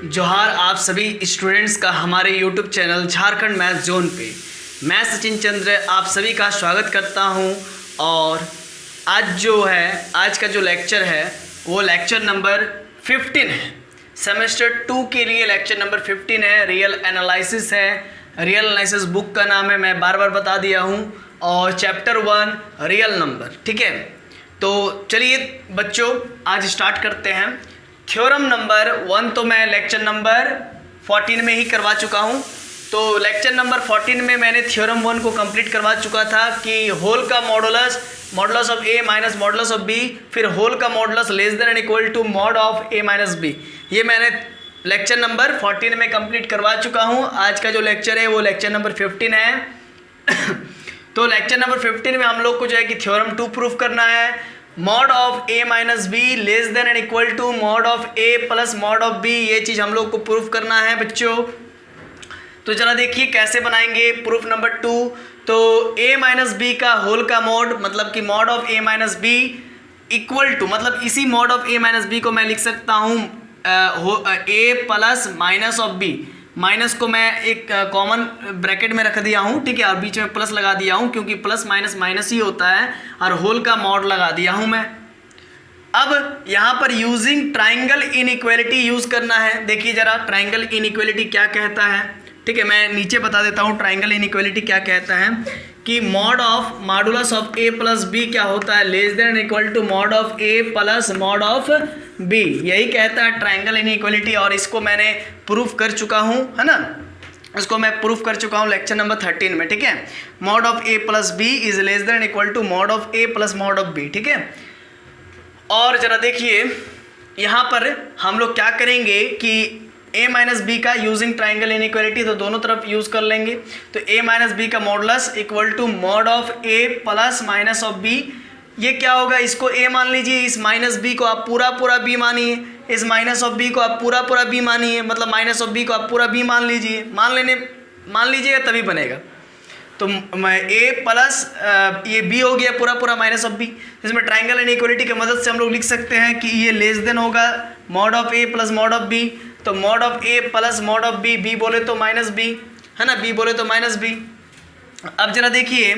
जोहार आप सभी स्टूडेंट्स का हमारे YouTube channel Jharkhand math zone पे। मैं सचिन चंद्र आप सभी का स्वागत करता हूं। और आज का जो लेक्चर है वो लेक्चर नंबर 15 है। सेमेस्टर 2 के लिए लेक्चर नंबर 15 है। रियल एनालिसिस है। रियल एनालिसिस बुक का नाम है, मैं बार बार बता दिया हूं। और चैप्टर 1 रियल नंबर, ठीक है। तो चलिए बच्चों आज स्टार्ट करते हैं। थ्योरम नंबर 1 तो मैं लेक्चर नंबर 14 में ही करवा चुका हूं। तो लेक्चर नंबर 14 में मैंने थ्योरम 1 को कंप्लीट करवा चुका था कि होल का modulus of A minus modulus of B, फिर होल का modulus less than and equal to mod of A minus B. ये मैंने लेक्चर नंबर 14 में कंप्लीट करवा चुका हूं। आज का जो लेक्चर है वो लेक्चर नंबर 15 है। तो लेक्चर नंबर 15 में हम लोग को जो है कि थ्योरम 2 प्रूफ करना है। Mod of A minus B less than and equal to mod of A plus mod of B, ये चीज़ हम लोग को प्रूफ करना है बच्चों। तो चला देखिए कैसे बनाएंगे प्रूफ नंबर 2। तो ए माइनस बी का होल का मॉड मतलब कि mod of A minus B equal to, मतलब इसी mod of A minus B को मैं लिख सकता हूँ A plus minus of B. Minus को मैं एक कॉमन ब्रैकेट में रख दिया हूँ, ठीक है, और बीच में प्लस लगा दिया हूँ क्योंकि प्लस माइनस माइनस ही होता है, और होल का मॉड लगा दिया हूँ मैं। अब यहाँ पर यूजिंग ट्राइंगल इनइक्वालिटी यूज़ करना है। देखिए ज़रा ट्राइंगल इनइक्वालिटी क्या कहता है, ठीक है। मैं नीचे बता देता हूँ ट्राइंगल इनइक्वालिटी क्या कहता है कि mod of modulus of A plus B क्या होता है, less than equal to mod of A plus mod of B, यही कहता है ट्राइंगल इनइक्वालिटी। और इसको मैंने प्रूफ कर चुका हूँ, है ना, इसको मैं प्रूफ कर चुका हूँ लेक्चर नंबर 13 में, ठीक है। Mod of A plus B is less than equal to mod of A plus mod of B, ठीक है। और जरा देखिए यहाँ पर हम लोग क्या करेंगे कि a माइनस बी का यूजिंग ट्राइंगल इनइक्वालिटी, तो दोनों तरफ यूज़ कर लेंगे। तो a माइनस बी का modulus equal to mod of a plus minus of b। ये क्या होगा, इसको a मान लीजिए, इस माइनस b को आप पूरा पूरा b मानिए, इस माइनस ऑफ b को आप पूरा पूरा b मानिए, मतलब माइनस ऑफ b को आप पूरा b मान लीजिए, मान लीजिएगा तभी बनेगा। तो मैं a प्लस ये b हो गया पूरा पूरा माइनस ऑफ b। इसमें ट्राइंगल इनइक्वालिटी की मदद से हम लोग लिख सकते हैं कि ये लेस देन होगा mod of a plus mod of b। तो mod of a plus mod of b, b बोले तो माइनस b, है ना, b बोले तो माइनस b। अब जरा देखिए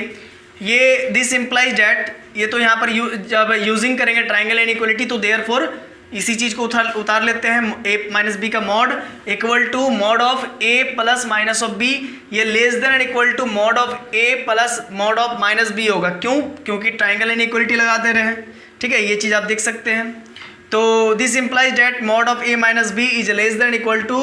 ये दिस इम्प्लाइज डैट, ये तो यहाँ पर जब यूजिंग करेंगे ट्राइंगल इनइक्वालिटी तो देयरफॉर इसी चीज़ को उतार लेते हैं। a माइनस बी का mod equal to mod of a plus minus of b, ये less than and equal to mod of a plus mod of minus b होगा। क्यों? क्योंकि ट्राइंगल इनइक्वालिटी लगा दे रहे हैं, ठीक है, ये चीज़ आप देख सकते हैं। तो this implies that mod of a minus B is less than equal to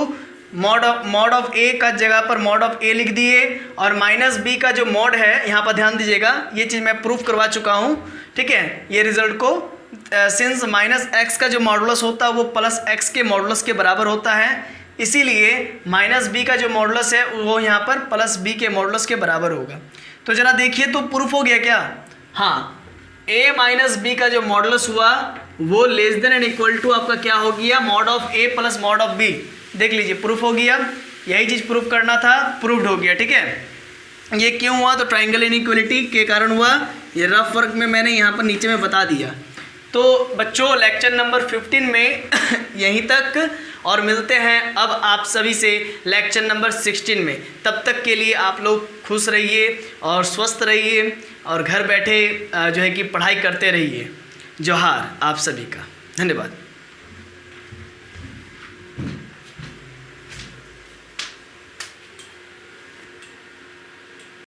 mod of a का जगह पर मॉड ऑफ a लिख दिए, और माइनस b का जो मॉड है यहाँ पर ध्यान दीजिएगा, ये चीज़ मैं प्रूफ करवा चुका हूँ, ठीक है। ये रिजल्ट को सिंस माइनस एक्स का जो मॉडुलस होता है वो प्लस एक्स के मॉडुलस के बराबर होता है, इसीलिए माइनस बी का जो मॉडुलस है वो यहाँ पर प्लस बी के मॉडुलस के बराबर होगा। तो जरा देखिए तो प्रूफ हो गया क्या? हाँ, a माइनस बी का जो मॉडुलस हुआ वो less than and equal to आपका क्या हो गया, mod of a plus mod of b। देख लीजिए प्रूफ हो गया, यही चीज़ प्रूफ करना था, प्रूफ्ड हो गया, ठीक है। ये क्यों हुआ? तो ट्राइंगल इनइक्वालिटी के कारण हुआ। ये रफ वर्क में मैंने यहाँ पर नीचे में बता दिया। तो बच्चों लेक्चर नंबर 15 में यहीं तक, और मिलते हैं अब आप सभी से लेक्चर नंबर 16 में। तब तक के लिए आप लोग खुश रहिए और स्वस्थ रहिए और घर बैठे जो है कि पढ़ाई करते रहिए। जोहार आप सभी का, धन्यवाद।